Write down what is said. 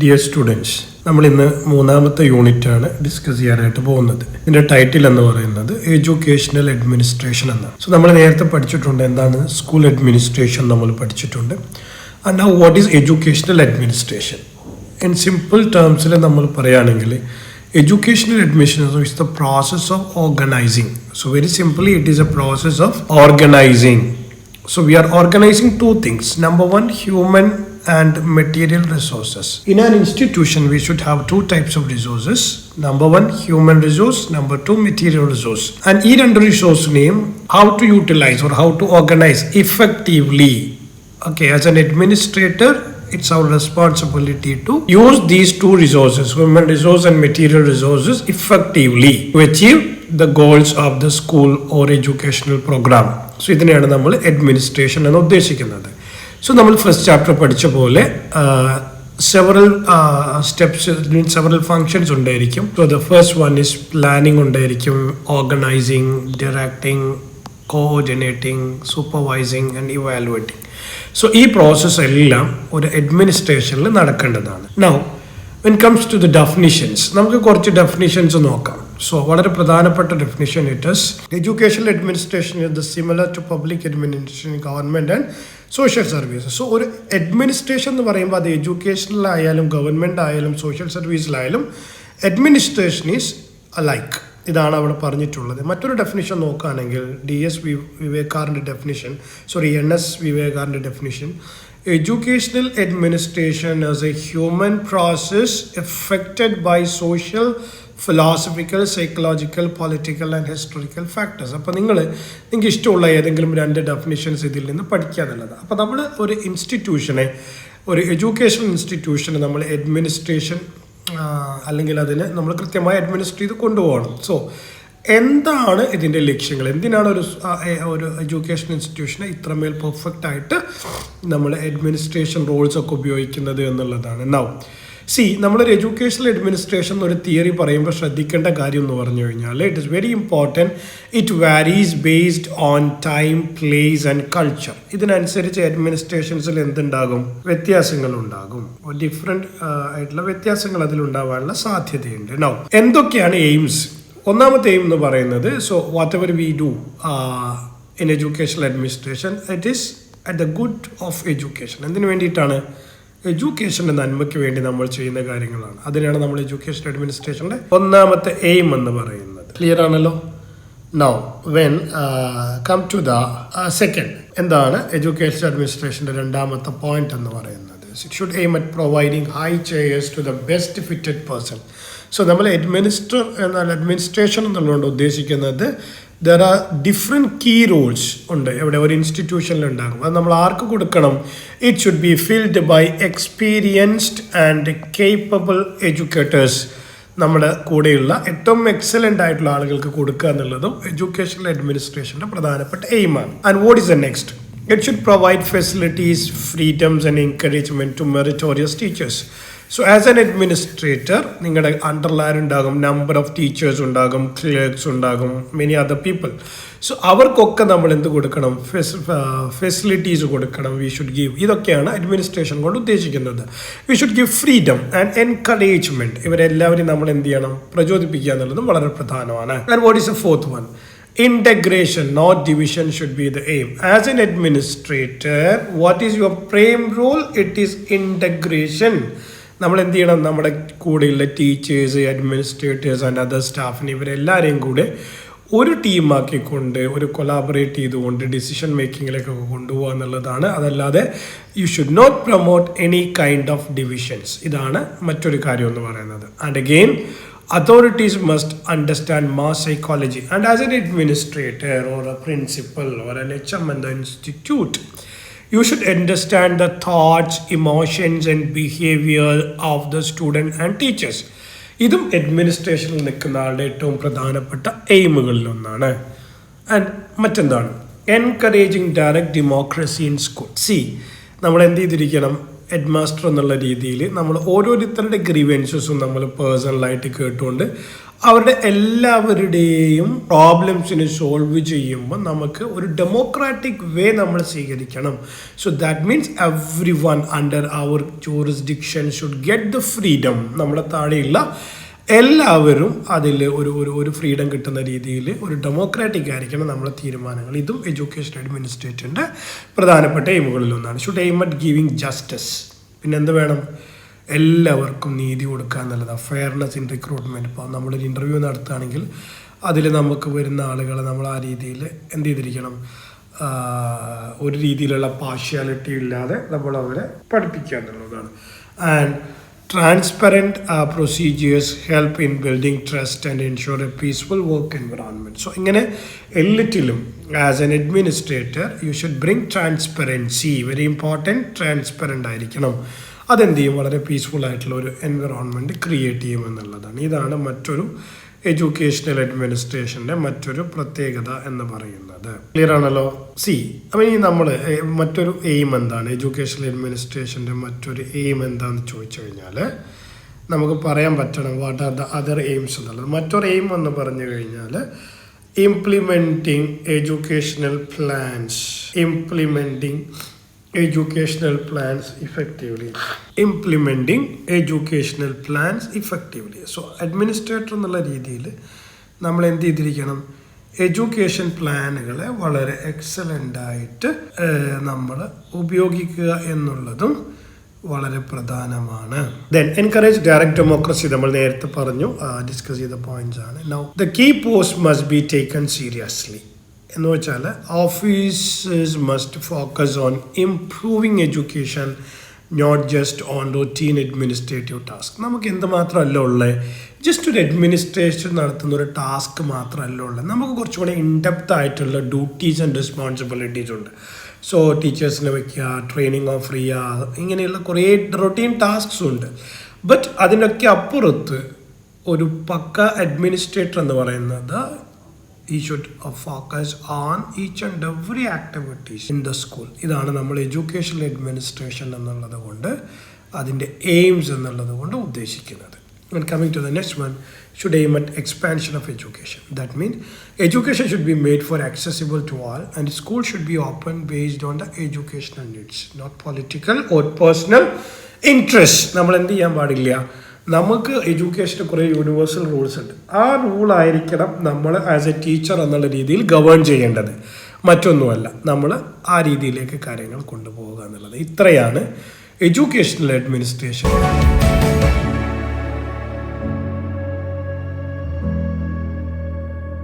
Dear students, നമ്മൾ ഇന്ന് മൂന്നാമത്തെ യൂണിറ്റാണ് ഡിസ്കസ് ചെയ്യാനായിട്ട് പോകുന്നത്. ഇതിന്റെ ടൈറ്റിൽ എന്ന് പറയുന്നത് എഡ്യൂക്കേഷണൽ അഡ്മിനിസ്ട്രേഷൻ എന്നാണ്. സോ നമ്മൾ നേരത്തെ പഠിച്ചിട്ടുണ്ട് എന്താണ് സ്കൂൾ അഡ്മിനിസ്ട്രേഷൻ നമ്മൾ പഠിച്ചിട്ടുണ്ട്. And now what is educational administration? In simple ടേംസിൽ നമ്മൾ പറയുകയാണെങ്കിൽ educational administration is the process of organizing. So very simply it is a process of organizing. So we are organizing two things. Number one, human and material resources. In an institution we should have two types of resources. Number one, human resource. Number two, material resource. And each under resource name how to utilize or how to organize effectively. Okay, as an administrator it's our responsibility to use these two resources, human resource and material resources, effectively to achieve the goals of the school or educational program. So ഇതിനെയാണ് നമ്മൾ administration എന്ന് ഉദ്ദേശിക്കുന്നത്. So നമ്മൾ first chapter പഠിച്ച പോലെ several steps, several functions ഉണ്ടായിരിക്കും. So the first one is planning ഉണ്ടായിരിക്കും, organizing, directing, coordinating, supervising and evaluating. So ഈ പ്രോസസ്സ് എല്ലാം ഒരു അഡ്മിനിസ്ട്രേഷനിൽ നടക്കേണ്ടതാണ്. Now when comes to the definitions, നമുക്ക് കുറച്ച് ഡെഫിനിഷൻസ് നോക്കാം. സോ വളരെ പ്രധാനപ്പെട്ട definition it is educational administration is the similar to public administration, government and social services. So ഒരു അഡ്മിനിസ്ട്രേഷൻ എന്ന് പറയുമ്പോൾ അത് എഡ്യൂക്കേഷനിലായാലും ഗവൺമെന്റ് ആയാലും സോഷ്യൽ സർവീസിലായാലും അഡ്മിനിസ്ട്രേഷൻ ഈസ് അലൈക്ക്. ഇതാണ് അവിടെ പറഞ്ഞിട്ടുള്ളത്. മറ്റൊരു ഡെഫിനിഷൻ നോക്കുകയാണെങ്കിൽ NS വിവേകാറിൻ്റെ definition, educational administration as a human process effected by social, philosophical, psychological, political and historical factors. അപ്പോൾ നിങ്ങൾക്ക് ഇഷ്ടമുള്ള ഏതെങ്കിലും രണ്ട് ഡെഫിനിഷൻസ് ഇതിൽ നിന്ന് പഠിക്കുക എന്നുള്ളത്. അപ്പോൾ നമ്മൾ ഒരു ഇൻസ്റ്റിറ്റ്യൂഷനെ, ഒരു എഡ്യൂക്കേഷണൽ ഇൻസ്റ്റിറ്റ്യൂഷനെ നമ്മൾ അഡ്മിനിസ്ട്രേഷൻ അല്ലെങ്കിൽ അതിന് നമ്മൾ കൃത്യമായി അഡ്മിനിസ്ട്രേറ്റ് ചെയ്ത് കൊണ്ടുപോകണം. സോ എന്താണ് ഇതിൻ്റെ ലക്ഷ്യങ്ങൾ, എന്തിനാണ് ഒരു എഡ്യൂക്കേഷൻ ഇൻസ്റ്റിറ്റ്യൂഷനെ ഇത്രമേൽ പെർഫെക്റ്റ് ആയിട്ട് നമ്മൾ അഡ്മിനിസ്ട്രേഷൻ റോൾസ് ഒക്കെ ഉപയോഗിക്കുന്നത് എന്നുള്ളതാണ്. നൗ നമ്മളൊരു എഡ്യൂക്കേഷണൽ അഡ്മിനിസ്ട്രേഷൻ ഒരു തിയറി പറയുമ്പോൾ ശ്രദ്ധിക്കേണ്ട കാര്യം എന്ന് പറഞ്ഞു കഴിഞ്ഞാൽ it is very important. It varies based on time, place and culture. ഇതിനനുസരിച്ച് അഡ്മിനിസ്ട്രേഷൻസിൽ എന്തുണ്ടാകും? വ്യത്യാസങ്ങളുണ്ടാകും. ഡിഫറെൻറ്റ് ആയിട്ടുള്ള വ്യത്യാസങ്ങൾ അതിലുണ്ടാവാനുള്ള സാധ്യതയുണ്ട്. നൗ എന്തൊക്കെയാണ് എയിംസ്? ഒന്നാമത്തെ എയിം എന്ന് പറയുന്നത്, so what ever we do in educational administration it is at the good of education. എന്തിനു വേണ്ടിയിട്ടാണ്? എഡ്യൂക്കേഷൻ്റെ നന്മയ്ക്ക് വേണ്ടി നമ്മൾ ചെയ്യുന്ന കാര്യങ്ങളാണ്. അതിനാണ് നമ്മൾ എഡ്യൂക്കേഷൻ അഡ്മിനിസ്ട്രേഷൻ്റെ ഒന്നാമത്തെ എയിം എന്ന് പറയുന്നത്. ക്ലിയർ ആണല്ലോ? Now when come to the second, എന്താണ് എഡ്യൂക്കേഷൻ അഡ്മിനിസ്ട്രേഷൻ്റെ രണ്ടാമത്തെ പോയിന്റ് എന്ന് പറയുന്നത്? It should aim at providing high chairs to the best fitted person. So നമ്മൾ അഡ്മിനിസ്ട്രേഷൻ എന്നുള്ളതുകൊണ്ട് ഉദ്ദേശിക്കുന്നത് there are different key roles ഉണ്ട് ഇവിടെ ഒരു ഇൻസ്റ്റിറ്റ്യൂഷനിൽ ഉണ്ടാകും. അത് നമ്മൾ ആർക്ക് കൊടുക്കണം? It should be filled by experienced and capable educators. നമ്മുടെ കൂടെയുള്ള ഏറ്റവും എക്സലൻ്റ് ആയിട്ടുള്ള ആളുകൾക്ക് കൊടുക്കുക എന്നുള്ളതും എഡ്യൂക്കേഷണൽ അഡ്മിനിസ്ട്രേഷൻ്റെ പ്രധാനപ്പെട്ട എയിമാണ്. And what is the next? It should provide facilities, freedoms and encouragement to meritorious teachers. So as an administrator നിങ്ങളുടെ അണ്ടർലാരുണ്ടാകും, നമ്പർ ഓഫ് ടീച്ചേഴ്സ് ഉണ്ടാകും, ക്ലർക്സ് ഉണ്ടാകും, മെനി അതർ പീപ്പിൾ. സോ അവർക്കൊക്കെ നമ്മൾ എന്ത് കൊടുക്കണം? ഫെസിലിറ്റീസ് കൊടുക്കണം. We should give. ഇതൊക്കെയാണ് അഡ്മിനിസ്ട്രേഷൻ കൊണ്ട് ഉദ്ദേശിക്കുന്നത്. We should give freedom and encouragement. ഇവരെല്ലാവരും നമ്മൾ എന്ത് ചെയ്യണം? പ്രചോദിപ്പിക്കുക എന്നുള്ളതും വളരെ പ്രധാനമാണ്. And what is a fourth one? Integration, not division, should be the aim. As an administrator, what is your prime role? It is integration. നമ്മൾ എന്ത് ചെയ്യണം? നമ്മുടെ കൂടെയുള്ള ടീച്ചേഴ്സ്, അഡ്മിനിസ്ട്രേറ്റേഴ്സ് ആൻഡ് അതർ സ്റ്റാഫിനെ ഇവരെല്ലാവരെയും കൂടെ ഒരു ടീമാക്കിക്കൊണ്ട് ഒരു കൊളാബറേറ്റ് ചെയ്തുകൊണ്ട് ഡിസിഷൻ മേക്കിങ്ങിലേക്കൊക്കെ കൊണ്ടുപോകുക എന്നുള്ളതാണ്. അതല്ലാതെ you should not promote any kind of divisions. ഇതാണ് മറ്റൊരു കാര്യം എന്ന് പറയുന്നത്. And again, authorities must understand mass psychology, and as an administrator or a principal or an HM in the institute, you should understand the thoughts, emotions and behavior of the student and teachers. ഇതും അഡ്മിനിസ്ട്രേഷനിൽ നിൽക്കുന്ന ആളുടെ ഏറ്റവും പ്രധാനപ്പെട്ട എയിമുകളിലൊന്നാണ്. And മറ്റെന്താണ്? Encouraging direct democracy in school. നമ്മൾ എന്ത് ചെയ്തിരിക്കണം? Head master എന്നുള്ള രീതിയിൽ നമ്മൾ ഓരോരുത്തരുടെ ഗ്രീവൻസസും നമ്മൾ പേഴ്സണലായിട്ട് കേട്ടുകൊണ്ട് അവരുടെ എല്ലാവരുടെയും പ്രോബ്ലംസിനെ സോൾവ് ചെയ്യുമ്പോൾ നമുക്ക് ഒരു ഡെമോക്രാറ്റിക് വേ നമ്മൾ സ്വീകരിക്കണം. So that means every one under our jurisdiction should get the freedom. നമ്മുടെ താഴെയുള്ള എല്ലാവരും അതിൽ ഒരു ഫ്രീഡം കിട്ടുന്ന രീതിയിൽ ഒരു ഡെമോക്രാറ്റിക് ആയിരിക്കണം നമ്മളെ തീരുമാനങ്ങൾ. ഇതും എഡ്യൂക്കേഷൻ അഡ്മിനിസ്ട്രേറ്ററിൻ്റെ പ്രധാനപ്പെട്ട എയിമുകളിലൊന്നാണ്. Should aim at giving justice. പിന്നെ എന്ത് വേണം? എല്ലാവർക്കും നീതി കൊടുക്കുക എന്നുള്ളതാണ്. Fairness in recruitment. ഇപ്പോൾ നമ്മളൊരു ഇൻ്റർവ്യൂ നടത്തുകയാണെങ്കിൽ അതിൽ നമുക്ക് വരുന്ന ആളുകളെ നമ്മൾ ആ രീതിയിൽ എന്ത് ചെയ്തിരിക്കണം? ഒരു രീതിയിലുള്ള പാർഷ്യാലിറ്റി ഇല്ലാതെ നമ്മൾ അവരെ പഠിപ്പിക്കുക എന്നുള്ളതാണ്. And transparent procedures help in building trust and ensure a peaceful work environment. So ഇങ്ങനെ എല്ലാറ്റിലും as an administrator you should bring transparency. Very important. Transparent ആയിരിക്കണം. അതെന്ത് ചെയ്യും? വളരെ പീസ്ഫുൾ ആയിട്ടുള്ള ഒരു എൻവിറോൺമെൻറ്റ് ക്രിയേറ്റ് ചെയ്യും എന്നുള്ളതാണ്. ഇതാണ് മറ്റൊരു എഡ്യൂക്കേഷണൽ അഡ്മിനിസ്ട്രേഷൻ്റെ മറ്റൊരു പ്രത്യേകത എന്ന് പറയുന്നത്. ക്ലിയർ ആണല്ലോ? അപ്പോൾ ഇനി നമ്മൾ മറ്റൊരു എയിം എന്താണ്? എഡ്യൂക്കേഷണൽ അഡ്മിനിസ്ട്രേഷൻ്റെ മറ്റൊരു എയിം എന്താണെന്ന് ചോദിച്ചു കഴിഞ്ഞാൽ നമുക്ക് പറയാൻ പറ്റണം what are the other aims എന്നുള്ളത്. മറ്റൊരു എയിം എന്ന് പറഞ്ഞു കഴിഞ്ഞാൽ implementing educational plans. Educational plans effectively. Implementing educational plans effectively. So administrator എന്നുള്ള രീതിയിൽ നമ്മൾ എന്ത് ചെയ്തിരിക്കണം? എഡ്യൂക്കേഷൻ പ്ലാനുകളെ വളരെ എക്സലൻ്റായിട്ട് നമ്മൾ ഉപയോഗിക്കുക എന്നുള്ളതും വളരെ പ്രധാനമാണ്. Then encourage direct democracy. നമ്മൾ നേരത്തെ പറഞ്ഞു, ഡിസ്കസ് ചെയ്ത പോയിന്റ്സ് ആണ്. Now the key post must be taken seriously. എന്ന് വെച്ചാൽ officers must focus on improving education, not just on routine administrative task. നമുക്ക് എന്ത് മാത്രമല്ല ഉള്ളത്? ജസ്റ്റ് ഒരു അഡ്മിനിസ്ട്രേഷൻ നടത്തുന്ന ഒരു ടാസ്ക് മാത്രമല്ല ഉള്ളത്. നമുക്ക് കുറച്ചുകൂടെ ഇൻഡെപ്ത് ആയിട്ടുള്ള ഡ്യൂട്ടീസ് ആൻഡ് റെസ്പോൺസിബിലിറ്റീസ് ഉണ്ട്. സോ ടീച്ചേഴ്സിനെ വയ്ക്കുക, ട്രെയിനിങ് ഓഫ് ചെയ്യുക, ഇങ്ങനെയുള്ള കുറേ റൊട്ടീൻ ടാസ്ക്സ് ഉണ്ട്. ബട്ട് അതിനൊക്കെ അപ്പുറത്ത് ഒരു പക്ക അഡ്മിനിസ്ട്രേറ്റർ എന്ന് പറയുന്നത് he should focus on each and every activities in the school. ഇതാണ് നമ്മൾ എഡ്യൂക്കേഷണൽ അഡ്മിനിസ്ട്രേഷൻ എന്നുള്ളത് കൊണ്ട് അതിൻ്റെ എയിംസ് എന്നുള്ളത് കൊണ്ട് ഉദ്ദേശിക്കുന്നത്. And coming to the next one, should aim at expansion of education. That means education should be made for accessible to all and school should be open based on the educational needs, not political or personal interest. നമ്മൾ എന്ത് ചെയ്യാൻ പാടില്ല? നമുക്ക് എഡ്യൂക്കേഷന് കുറേ universal rules ഉണ്ട്. ആ റൂളായിരിക്കണം നമ്മൾ as A teacher എന്നുള്ള രീതിയിൽ ഗവേൺ ചെയ്യേണ്ടത്, മറ്റൊന്നുമല്ല. നമ്മൾ ആ രീതിയിലേക്ക് കാര്യങ്ങൾ കൊണ്ടുപോകുക എന്നുള്ളത്. ഇത്രയാണ് എഡ്യൂക്കേഷണൽ അഡ്മിനിസ്ട്രേഷൻ.